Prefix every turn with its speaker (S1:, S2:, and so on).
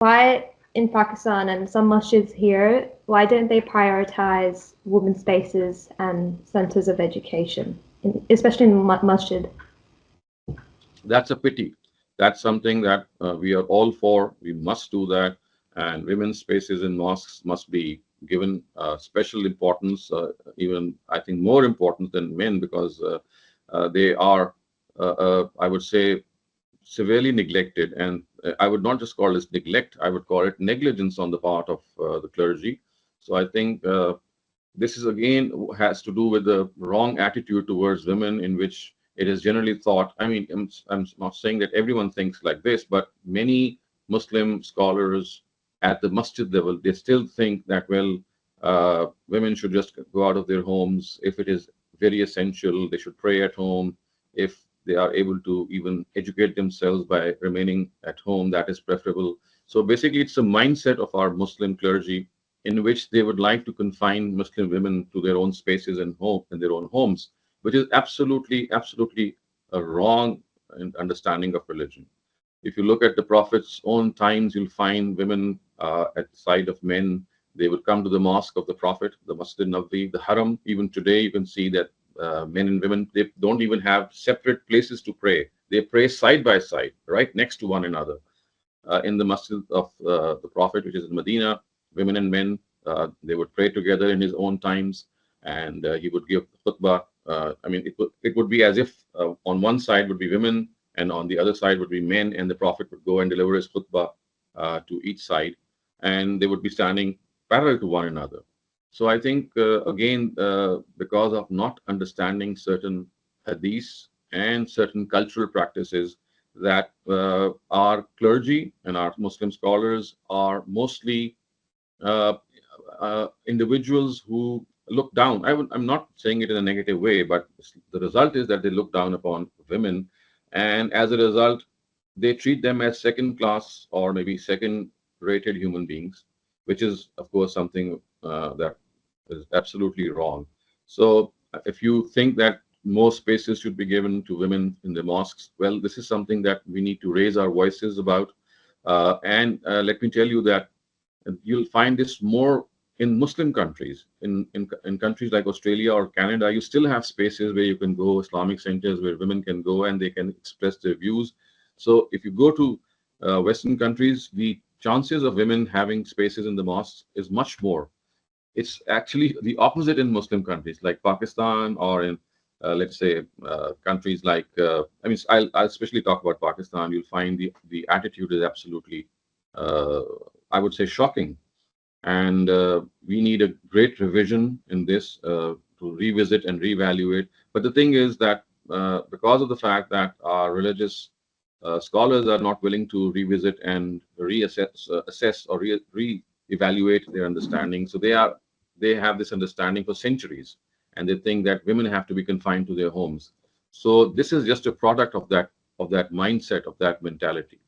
S1: Why in Pakistan and some masjids here, why don't they prioritize women's spaces and centers of education, especially in masjid?
S2: That's a pity. That's something that we are all for. We must do that. And women's spaces in mosques must be given special importance, even I think more importance than men, because they are, I would say, severely neglected. And I would not just call this neglect, I would call it negligence on the part of the clergy. So I think this is again has to do with the wrong attitude towards women, in which it is generally thought. I mean, I'm not saying that everyone thinks like this, but many Muslim scholars at the masjid level, they still think that, well, women should just go out of their homes. If it is very essential, they should pray at home. If they are able to even educate themselves by remaining at home, that is preferable. So basically, it's a mindset of our Muslim clergy in which they would like to confine Muslim women to their own spaces and home in their own homes, which is absolutely a wrong understanding of religion. If you look at the Prophet's own times, you'll find women at the side of men. They would come to the mosque of the Prophet, the Masjid Nabawi, the Haram. Even today, you can see that men and women, they don't even have separate places to pray. They pray side by side, right next to one another. In the Masjid of the Prophet, which is in Medina, women and men, they would pray together in his own times, and he would give khutbah. I mean, it would be as if on one side would be women, and on the other side would be men, and the Prophet would go and deliver his khutbah to each side, and they would be standing parallel to one another. So I think again, because of not understanding certain hadiths and certain cultural practices, that our clergy and our Muslim scholars are mostly uh, individuals who look down. I'm not saying it in a negative way, but the result is that they look down upon women, and as a result, they treat them as second class or maybe second rated human beings, which is, of course, something that is absolutely wrong. So, if you think that more spaces should be given to women in the mosques, well, this is something that we need to raise our voices about. And let me tell you that you'll find this more in Muslim countries. In countries like Australia or Canada, you still have spaces where you can go, Islamic centers where women can go and they can express their views. So if you go to Western countries, the chances of women having spaces in the mosques is much more. It's actually the opposite in Muslim countries like Pakistan, or in let's say countries like I mean, I'll especially talk about Pakistan. You'll find the attitude is absolutely uh, I would say shocking, and we need a great revision in this to revisit and reevaluate. But the thing is that because of the fact that our religious scholars are not willing to revisit and reassess, assess or re-evaluate their understanding, so they have this understanding for centuries, and they think that women have to be confined to their homes. So this is just a product of that mindset, of that mentality.